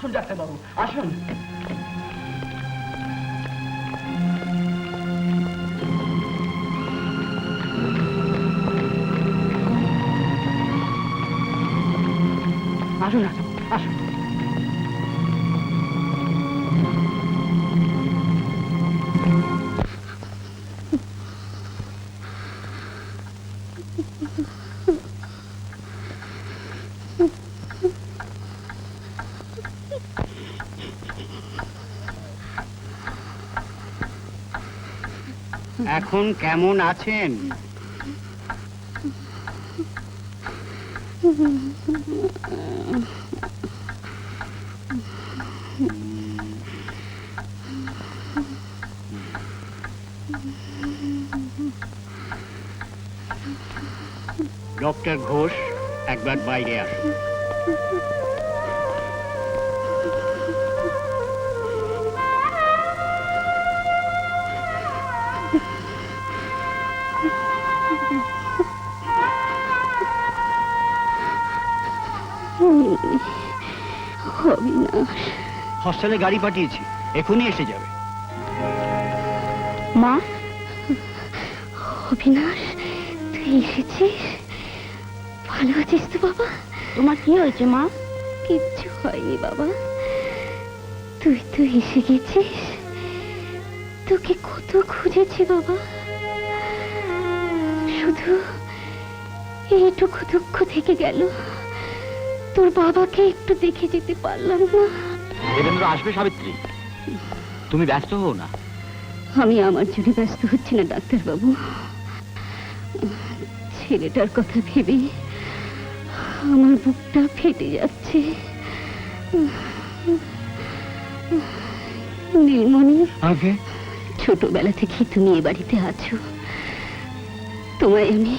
আসুন ডাক্তারবাবু, আসুন। আসুন আসুন। এখন কেমন আছেন? ডক্টর ঘোষ, একবার বাইরে আসুন। হস্টেলে গাড়ি পাঠিয়েছি, এখনই এসে যাবে। মা, অবিনাশ, তুই এসেছিস? ভালো আছিস তো বাবা? তোমার কি হয়েছে মা? কিচ্ছু হয়নি বাবা, তুই তো এসে গেছিস। তোকে কত খুঁজেছি বাবা, শুধু এইটুকু দুঃখ থেকে গেল, তোর বাবাকে একটু দেখে যেতে পারলাম না। দেবেন্দ্র আসবে সাবিত্রী, তুমি ব্যস্ত হও না। আমি আমার জন্য ব্যস্ত হচ্ছি না ডাক্তারবাবু, ছেলেটার কথা ভেবে আমার বুকটা ফেটে যাচ্ছে। নীলমণি, ছোটবেলা থেকে তুমি এ বাড়িতে আছো, তোমায় আমি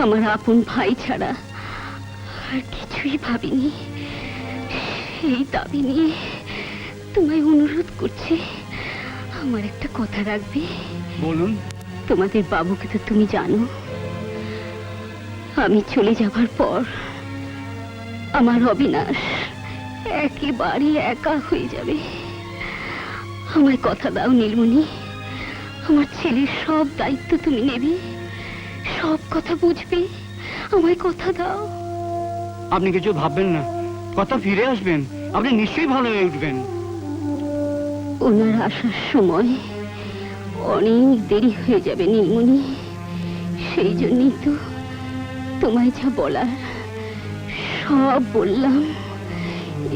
আমার আপন ভাই ছাড়া আর কিছুই ভাবিনি। সেই দাবি নিয়ে তোমায় অনুরোধ করছি, আমার একটা কথা রাখবে? বলুন। তোমাদের বাবুকে তো তুমি জানো, আমি চলে যাবার পর আমার অবিনাশ একেবারে একা হয়ে যাবে। আমায় কথা দাও নীলমণি, আমার ছেলের সব দায়িত্ব তুমি নেবে, সব কথা বুঝবে, আমায় কথা দাও। আপনি কিছু ভাববেন না, কথা ফিরে আসবেন, আপনি নিশ্চয়ই ভালো হয়ে উঠবেন। ওনার আসার সময় অনেক দেরি হয়ে যাবে নীলমণি, সেই জন্যই তো তোমায় যা বলার সব বললাম।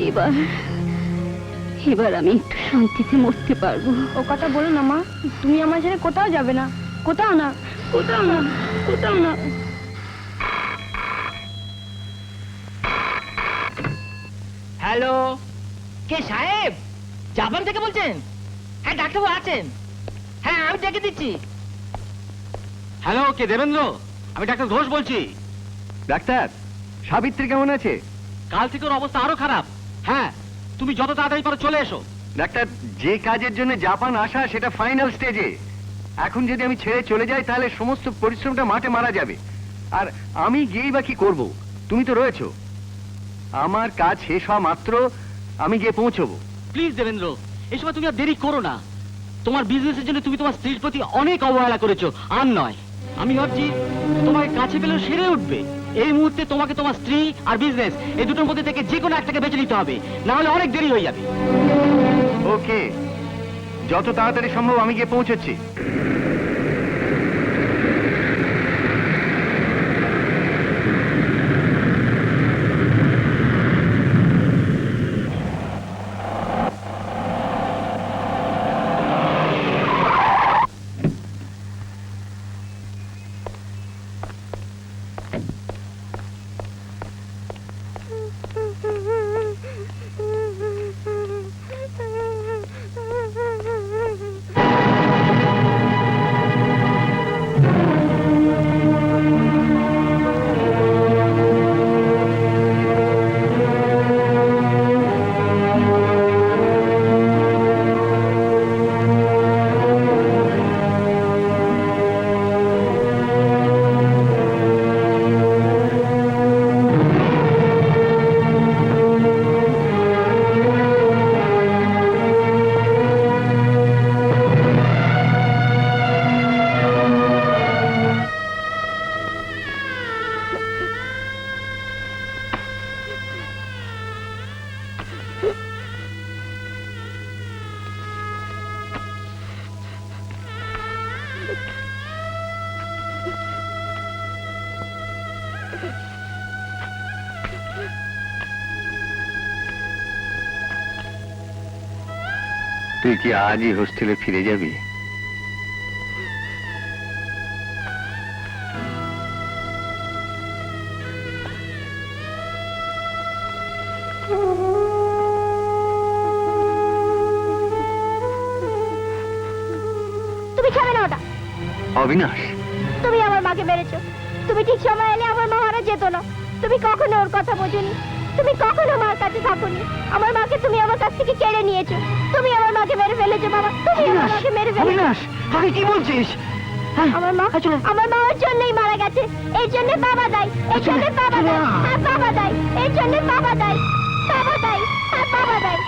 এবার এবার আমি একটু শান্তিতে মরতে পারবো। ও কথা বলো না মা, তুমি আমার ছেড়ে কোথাও যাবে না, কোথাও না, কোথাও না, কোথাও না। হ্যালো, কে সাহেব? জাপান থেকে বলছেন? হ্যাঁ ডাক্তারবাবু আছেন, হ্যাঁ আমি ডেকে দিচ্ছি। হ্যালো, কে দেবেন্দ্র? আমি ডাক্তার ঘোষ বলছি। ডাক্তার, সাবিত্রী কেমন আছে? কাল থেকে ওর অবস্থা আরো খারাপ। হ্যাঁ, তুমি যত তাড়াতাড়ি পারো চলে এসো। ডাক্তার, যে কাজের জন্য জাপান আসা সেটা ফাইনাল স্টেজে। এখন যদি আমি ছেড়ে চলে যাই তাহলে সমস্ত পরিশ্রমটা মাঠে মারা যাবে। আর আমি গিয়েই বা কি করবো? তুমি তো রয়েছো। আমার কাজ শেষ হওয়া মাত্র আমি গিয়ে পৌঁছবো। প্লিজ দেবেন্দ্র, এই সময় তুমি আর দেরি করো না। তোমার বিজনেসের জন্য তুমি তোমার স্ত্রীর প্রতি অনেক অবহেলা করেছো, আর নয়। আমি ভাবছি তোমাকে কাছে পেলেও সেরে উঠবে। এই মুহূর্তে তোমাকে তোমার স্ত্রী আর বিজনেস এই দুটোর মধ্যে থেকে যে কোনো একটাকে বেছে নিতে হবে, না হলে অনেক দেরি হয়ে যাবে। ওকে, যত তাড়াতাড়ি সম্ভব আমি গিয়ে পৌঁছচ্ছি। তুই কি আজই হোস্টেলে ফিরে যাবি? তুমি খাবে না ওটা। অবিনাশ, তুমি আমার মাকে মেরেছো। তুমি ঠিক সময় এলে আমার মা মারা যেত না। তুমি কখনো ওর কথা বোঝোনি। তুমি কখনো মার কাছে থাকোনি। আমার মাকে তুমি আমার কাছ থেকে কেড়ে নিয়েছো। তুমি আমার মাকে মেরে ফেলেছো বাবা। তুমি আমার মাকে মেরে ফেলেছো। অবিনাশ, আরে কি বলছিস? আমার মা আমার মা ওর জন্যই মারা গেছে। এই জন্য বাবা দায়ী। এই জন্য বাবা দায়ী। হ্যাঁ বাবা দায়ী। এই জন্য বাবা দায়ী। বাবা দায়ী। হ্যাঁ বাবা দায়ী।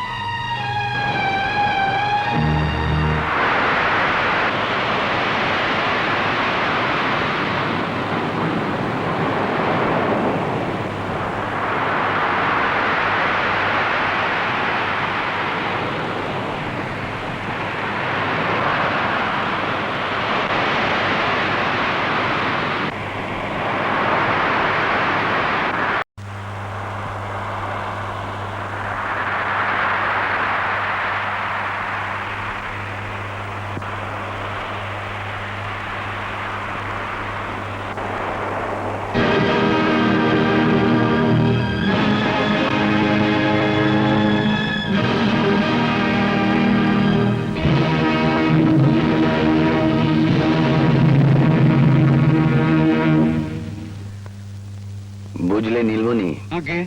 বুঝলে নীলমণি, ওকে,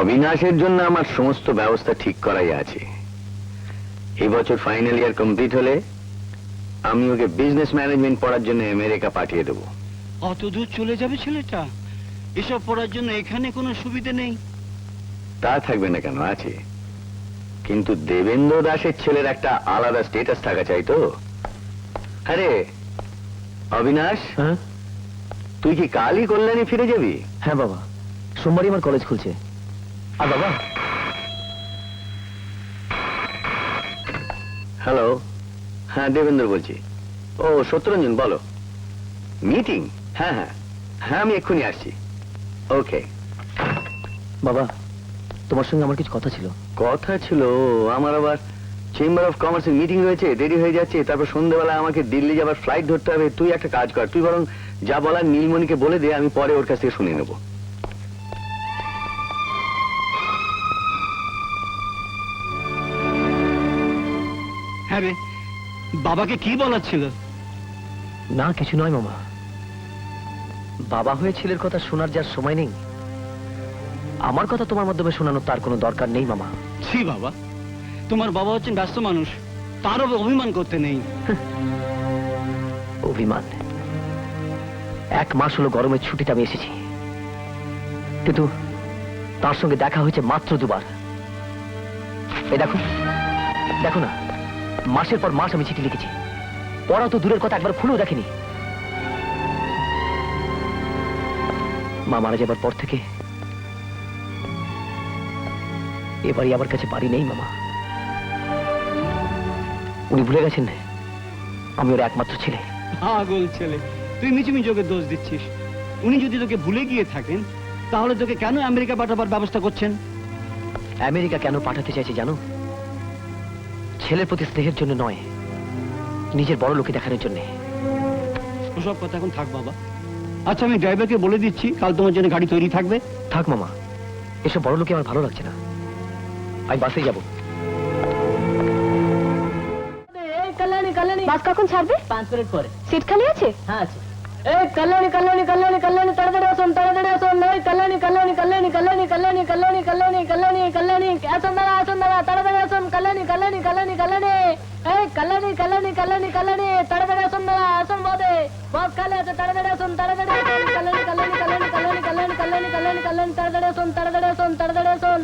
অবিনাশের জন্য আমার সমস্ত ব্যবস্থা ঠিক করাই আছে। এবছর ফাইনাল ইয়ার কমপ্লিট হলে আমি ওকে বিজনেস ম্যানেজমেন্ট পড়ার জন্য আমেরিকা পাঠিয়ে দেবো। অত দূর চলে যাবে ছেলেটা? এসব পড়ার জন্য এখানে কোনো সুবিধা নেই? তা থাকবে না কেন, আছে। কিন্তু দেবেন্দ্র দাসের ছেলের একটা আলাদা স্টেটাস থাকা চাই তো। আরে অবিনাশ, হ্যাঁ তুই কি কালই কল্যাণী ফিরে যাবি? হ্যাঁ বাবা, সোমবারই আমার কলেজ খুলছে। আর বাবা, হ্যালো, হ্যাঁ দেবেন্দ্র বলছি। ও সত্যরঞ্জন, বলো। মিটিং? হ্যাঁ হ্যাঁ হ্যাঁ, আমি এক্ষুনি আসছি। ওকে। বাবা তোমার সঙ্গে আমার কিছু কথা ছিল। কথা ছিল? আমার আবার চেম্বার অফ কমার্সের মিটিং রয়েছে, দেরি হয়ে যাচ্ছে। তারপর সন্ধ্যেবেলা আমাকে দিল্লি যাবার ফ্লাইট ধরতে হবে। তুই একটা কাজ কর, তুই বরং যা বলার নীলমণিকে বলে দে, আমি পরে ওর কাছ থেকে শুনে নেব। হ্যাঁ রে, বাবাকে কি বলার ছিল? না কিছু নয় মামা, বাবা হয়ে ছেলের কথা শোনার যার সময় নেই, আমার কথা তোমার মাধ্যমে শোনানোর তার কোনো দরকার নেই মামা। ছি বাবা, তোমার বাবা হচ্ছেন ব্যস্ত মানুষ, তারও অভিমান করতে নেই। অভিমান? 1 মাস হলো গরমের ছুটিতে আমি এসেছি, কিন্তু তার সঙ্গে দেখা হয়েছে মাত্র 2 বার। এই দেখো, দেখো না, মাসের পর মাস আমি চিঠি লিখেছি, পড়া তো দূরের কথা, একবার খুলেও দেখেনি। মা মারা যাবার পর থেকে এবারই আমার কাছে বাড়ি নেই মামা। উনি ভুলে গেছেন আমি ওর একমাত্র ছেলে। পাগল ছেলে, তুই মিছিমিছি ওকে দোষ দিচ্ছিস। উনি যদি তোকে ভুলে গিয়ে থাকেন, তাহলে তোকে কেন আমেরিকা পাঠাবার ব্যবস্থা করছেন? আমেরিকা কেন পাঠাতে চাইছে জানো? ছেলের প্রতি স্নেহের জন্য নয়, নিজের বড় লোকে দেখানোর জন্য। ওসব কথা এখন থাক বাবা। আচ্ছা, আমি ড্রাইভারকে বলে দিচ্ছি, কাল তোমার জন্য গাড়ি তৈরি থাকবে। থাক মামা, এসব বড় লোকে আমার ভালো লাগছে না, আমি বাসে যাব। বাস কখন ছাড়বে? 5 মিনিট পরে। সিট খালি আছে? হ্যাঁ আছে। এই কল্যাণী কল্যাণী কল্যাণী কল্যাণী, তাড়াতাড়ি আসুন, তাড়াতাড়ি আসুন। এই কল্যাণী কল্যাণী কল্যাণী কল্যাণী কল্যাণী কল্যাণী কল্যাণী কল্যাণী কল্যাণী, আসুন দাঁড়া, আসুন দাঁড়া, তাড়াতাড়ি আসুন। কল্যাণী কল্যাণী কল্যাণী কল্যাণী, এই কল্যাণী কল্যাণী কল্যাণী কল্যাণী, তাড়াতাড়ি আসুন দাঁড়া, আসুন বোধে, বাস খালি আছে, তাড়াতাড়ি আসুন, তাড়াতাড়ি আসুন। কল্যাণী কল্যাণী কল্যাণী কল্যাণী কল্যাণী কল্যাণী কল্যাণী কল্যাণী, তাড়াতাড়ি আসুন, তাড়াতাড়ি আসুন, তাড়াতাড়ি আসুন।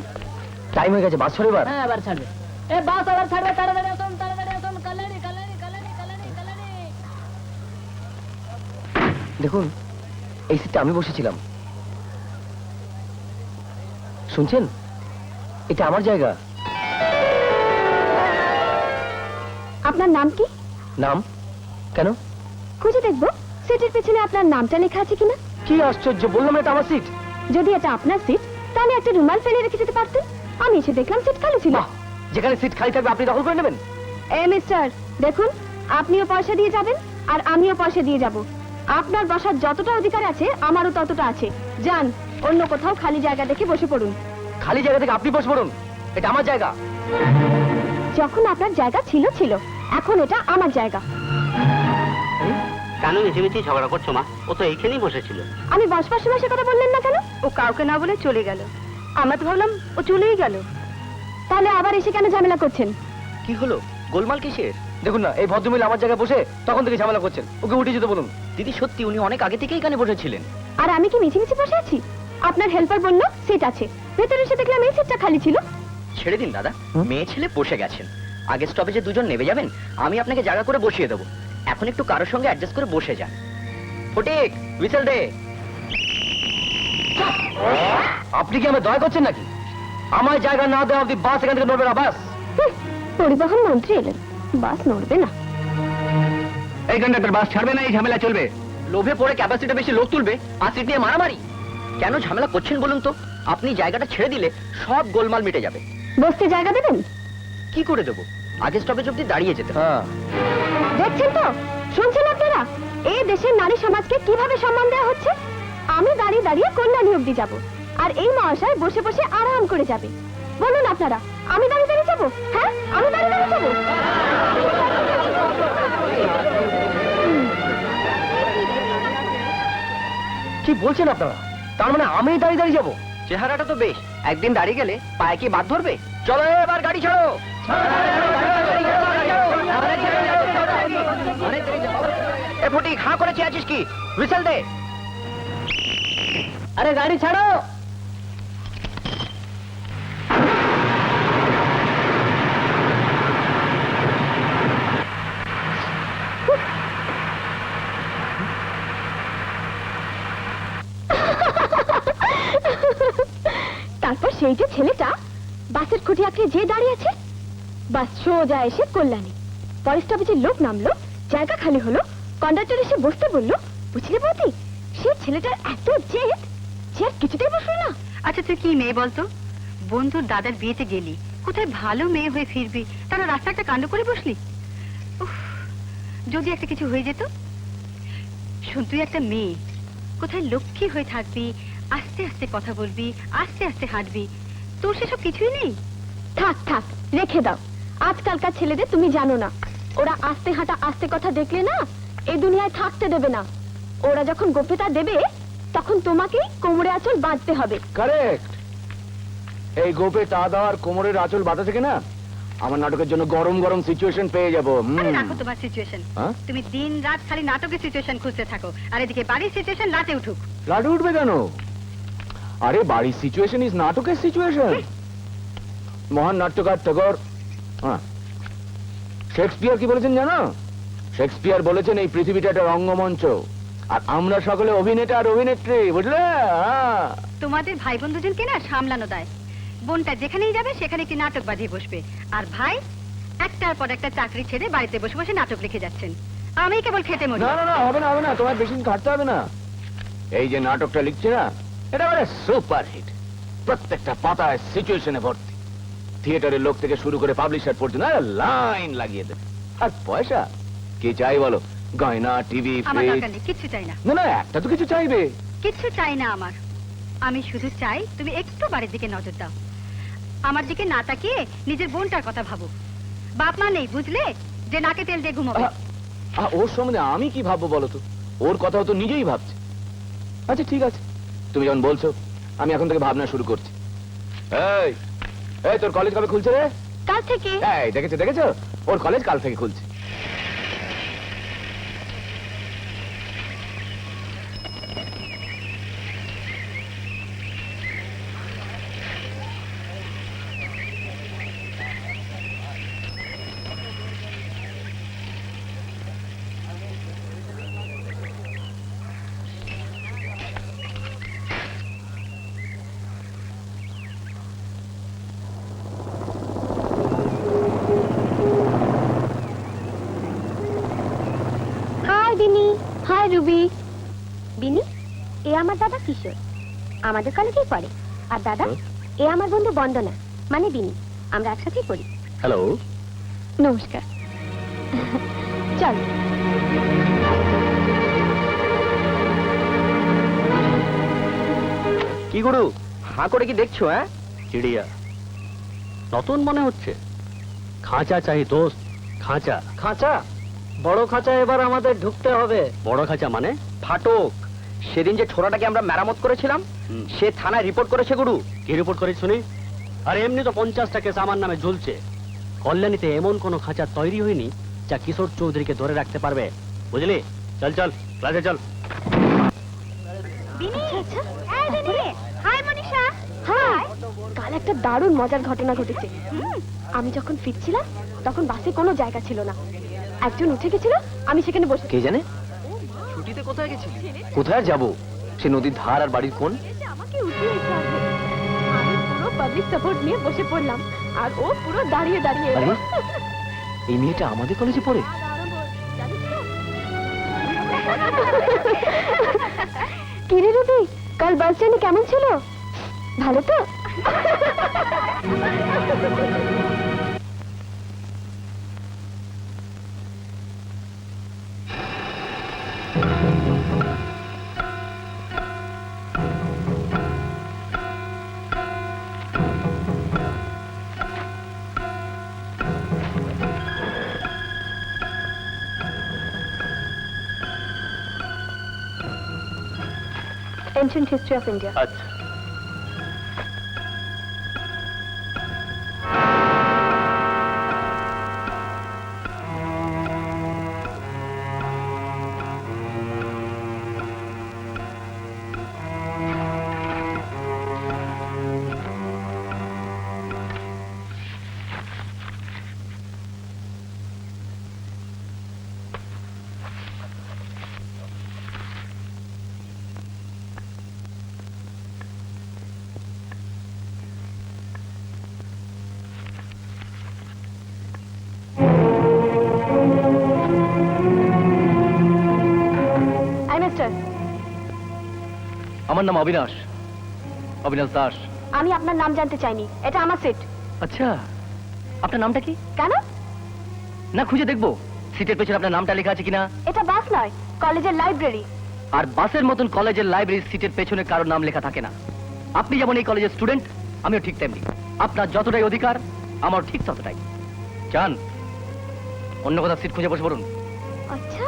টাইম হয়ে গেছে, বাস ছাড়ে এবার। হ্যাঁ, আবার ছাড়বে। এই বাস আবার ছাড়বে, তাড়াতাড়ি আসুন, তাড়াতাড়ি আসুন। কল্যাণী কল্যাণী কল্যাণী কল্যাণী কল্যাণী। দেখুন, এই সিটটা আমি বসেছিলাম, শুনছেন? এটা আমার জায়গা। আপনার নাম কি? নাম? কেন? খুঁজে দেখবো সিটের পেছনে আপনার নামটা লেখা আছে কিনা। কি আশ্চর্য, বললাম না এটা আমার সিট। যদি এটা আপনার সিট তাহলে একটা রুমাল ফেলে রেখে যেতে পারতেন। আমি এসে দেখলাম সিট খালি ছিল। বাহ, যেখানে সিট খালি থাকবে আপনি দখল করে নেবেন? মিস্টার, দেখুন, আপনিও পয়সা দিয়ে যাবেন আর আমিও পয়সা দিয়ে যাব। আপনার বসার যতটা অধিকার আছে আমারও ততটা আছে। যান, অন্য কোথাও খালি জায়গা দেখে বসে পড়ুন। খালি জায়গা থেকে আপনি বসে পড়ুন, এটা আমার জায়গা। যখন আপনার জায়গা ছিল ছিল, এখন এটা আমার জায়গা। কেন মিছিমিছি ঝগড়া করছো মা? ও তো এইখানেই বসেছিল। আমি বসবার সময় সে কথা বললেন না কেন? ও কাউকে না বলে চলে গেল। আমরা তো ভাবলাম ও চলেই গেল। তাহলে আবার এসে কেন ঝামেলা করছেন? কি হলো, গোলমাল কিসের? দেখুন না, এই ভদ্রমহিলা আমার জায়গায় বসে তখন থেকে ঝামেলা করছেন। ওকে উঠে যেতে বলুন। দিদি সত্যি উনি অনেক আগে থেকেই এখানে বসেছিলেন। আর আমি কি মিছিমিছি বসে আছি? আপনার হেল্পার বলল সিট আছে, ভেতরে এসে দেখলাম এই সিটটা খালি ছিল। ছেড়ে দিন দাদা, মেয়ে ছেলে বসে গেছেন। আগের স্টপেজে দুজন নেমে যাবেন, আমি আপনাকে জায়গা করে বসিয়ে দেবো। এখন একটু কারোর সঙ্গে অ্যাডজাস্ট করে বসে যান। ফটিক, হুইসেল দে। আপনি কি আমায় দয়া করছেন নাকি? আমার জায়গা না দেওয়া অব্দি বাস এখান থেকে নড়বে না। বাস পরিবহন মন্ত্রী এলেন, বাস নড়বে না। এই কন্ডাক্টর, বাস ছাড়বে না, এই ঝামেলা চলবে। লোভে পড়ে ক্যাপাসিটি বেশি লোক তুলবে আর সিট নিয়ে মারামারি। কেন ঝামেলা করছেন বলুন তো? আপনি জায়গাটা ছেড়ে দিলে সব গোলমাল মিটে যাবে। বসতে জায়গা দেবেন? কি করে দেবো? আগের স্টপেজ অব্দি দাঁড়িয়ে যেতে হবে। হ্যাঁ, দেখছেন তো, শুনছেন আপনারা এই দেশের নারী সমাজকে কিভাবে সম্মান দেওয়া হচ্ছে? আমি দাঁড়িয়ে দাঁড়িয়ে কল্যাণী অব্দি যাব, আর এই মহাশয় বসে বসে আরাম করে যাবে। বলুন আপনারা, আমি দাঁড়িয়ে দাঁড়িয়ে যাবো? হ্যাঁ, আমি দাঁড়িয়ে দাঁড়িয়ে যাবো? কি বলছেন আপনারা? তার মানে আমি দাঁড়িয়ে দাঁড়িয়ে যাবো? চেহারাটা তো বেশ, একদিন দাঁড়িয়ে গেলে পায়ে কি বাদ ধরবে? চলো এবার গাড়ি ছাড়ো। এ ফটিক, হাঁ করে চেয়ে আছিস কি? হুইসেল দে। আরে গাড়ি ছাড়ো। তারপর সেই যে ছেলেটা বাসের খুঁটি আঁকড়ে যে দাঁড়িয়ে আছে, বাস সোজা এসে কল্যাণী। পরের স্টপেজের লোক নামলো, জায়গা খালি হলো, কন্ডাক্টর এসে বসতে বললো। বুঝলে বৌদি, সেই ছেলেটার এত জেদ যে আর কিছুতেই বসলো না। আচ্ছা, তুই কি মেয়ে বলতো? বন্ধুর দাদার বিয়েতে গেলি, কোথায় ভালো মেয়ে হয়ে ফিরবি, তারা রাস্তা একটা কাণ্ড করে বসলি। উফ, যদি একটা কিছু হয়ে যেত। শুন, তুই একটা মেয়ে, কোথায় লক্ষ্মী হয়ে থাকবি, আস্তে আস্তে কথা বলবি, আস্তে আস্তে হাঁটবি। তোর সেসব কিছুই নেই। থাক থাক, রেখে দাও। আজকালকার ছেলেদের তুমি জানো না, ওরা আস্তে হাঁটা আস্তে কথা দেখলে না এই দুনিয়ায় থাকতে দেবে না। ওরা যখন গোপেতা দেবে তখন তোমাকেই কোমরে আঁচল বাঁধতে হবে। কারেক্ট। এই গোপে তা দেওয়ার কোমরের আঁচল বাঁধা থেকে না, আমার নাটকের জন্য গরম গরম সিচুয়েশন পেয়ে যাবো। আরে রাখো তোমার সিচুয়েশন। হ্যাঁ? তুমি দিন রাত খালি নাটকের সিচুয়েশন খুঁজতে থাকো, আর এদিকে বাড়ির সিচুয়েশন লাটে উঠুক। লাডু উঠবে কেন? আরে বাড়ির সিচুয়েশন ইজ নাটকের সিচুয়েশন। মহান নাট্যকার টগর, হ্যাঁ, শেক্সপিয়ার কি বলেছেন জানো? শেক্সপিয়ার বলেছেন এই পৃথিবীটা একটা রঙ্গমঞ্চ, আর আমরা সকলে অভিনেতা আর অভিনেত্রী, বুঝলে? হ্যাঁ। তোমাদের ভাই বোন দুজনকে না সামলানো দেয়। বোনটা যেখানেই যাবে সেখানে কি নাটক বাজিয়ে বসবে, আর ভাই একটার পর একটা চাকরি ছেড়ে বাড়িতে বসে বসে নাটক লিখে যাচ্ছেন। আমি কেবল খেটে মরি। না না না, হবে না হবে না, তোমার বেশি দিন খাটতে হবে না। এই যে নাটকটা লিখছে না, এটা মানে সুপার হিট। প্রত্যেকটা পাতায় সিচুয়েশনে ভর্তি। থিয়েটারের লোক থেকে শুরু করে পাবলিশার পর্যন্ত লাইন লাগিয়ে দেবে। আর পয়সা কি চাই বলো? গয়না, টিভি, আমার ফ্রিজ। দরকার নেই, কিচ্ছু চাই না। না না, একটা তো কিছু চাইবে। কিচ্ছু চাই না আমার। আমি শুধু চাই তুমি একটু বাড়ির দিকে নজর দাও। আমার দিকে না তাকিয়ে নিজের বোনটার কথা ভাবো। বাপ মা নেই বুঝলে, যে নাকে তেল দিয়ে ঘুমাবে। ওর সম্বন্ধে আমি কি ভাববো বলো তো? ওর কথাও তো নিজেই ভাবছে। আচ্ছা ঠিক আছে, তুমি যখন বলছো আমি এখন থেকে ভাবনা শুরু করছি। এই এই, তোর কলেজ কবে খুলছে রে? কাল থেকে। এই দেখেছো দেখেছো, ওর কলেজ কাল থেকে খুলছে। হাই বিনি, হাই রুবি। বিনি, এ আমার দাদা কিশোর, আমাদের কলেজেই পড়ে। আর দাদা, এ আমার বন্ধু বন্দনা, মানে বিনি, আমরা একসাথেই পড়ি। হ্যালো। নমস্কার। চল। কি গুরু, হাঁ করে কি দেখছো? হ্যাঁ, চিড়িয়া নতুন মনে হচ্ছে। খাঁচা চাই দোস্ত, খাঁচা। খাঁচা? বড় খাঁচা এবার আমাদের ঢুকতে হবে। বড় খাঁচা মানে? ফাটক, সেদিন যে ছোড়াটাকে আমরা মেরামত করেছিলাম, সে থানায় রিপোর্ট করেছে গুরু। কি রিপোর্ট করিস শুনি? আর এমনি তো 50টা কেস আমার নামে ঝুলছে। কল্যাণীতে এমন কোনো খাঁচা তৈরি হয়নি যা কিশোর চৌধুরীকে ধরে রাখতে পারবে, বুঝলি? চল চল, ক্লাসে চল। বিনি, এই বিনি, হাই মনীষা। হাই। কাল একটা দারুণ মজার ঘটনা ঘটেছে। আমি যখন ফিরছিলাম তখন বাসে কোনো জায়গা ছিল না। একজন উঠে গেছিল, আমি সেখানে বসে। কে জানে ছুটিতে কোথায় গেছিলি? কোথায় যাব? সে নদীর ধার আর বাড়ির কোন? এসে আমাকে উঠিয়েছে আগে। আমি পুরো পাবলিক সাপোর্ট নিয়ে বসে পড়লাম, আর ও পুরো দাঁড়িয়ে দাঁড়িয়ে এলো। আরে, এই মেয়েটা আমাদের কলেজে পড়ে? কিরে রবি, কাল বাস জার্নি কেমন ছিল? ভালো তো? Ancient history of India. আচ্ছা। আমার নাম অবিনাশ, অবিনাশ দাস। আমি আপনার নাম জানতে চাইনি, এটা আমার সিট। আচ্ছা, আপনার নামটা কি? কেন? না, খুঁজে দেখবো সিটের পেছনে আপনার নামটা লেখা আছে কিনা। এটা বাস নয়, কলেজের লাইব্রেরি। আর বাসের মতন কলেজের লাইব্রেরির সিটের পেছনে কারোর নাম লেখা থাকে না। আপনি যেমন এই কলেজের স্টুডেন্ট, আমিও ঠিক তেমনি। আপনার যতটাই অধিকার, আমার ঠিক ততটাই। যান, অন্য কোথাও সিট খুঁজে বসে পড়ুন। আচ্ছা,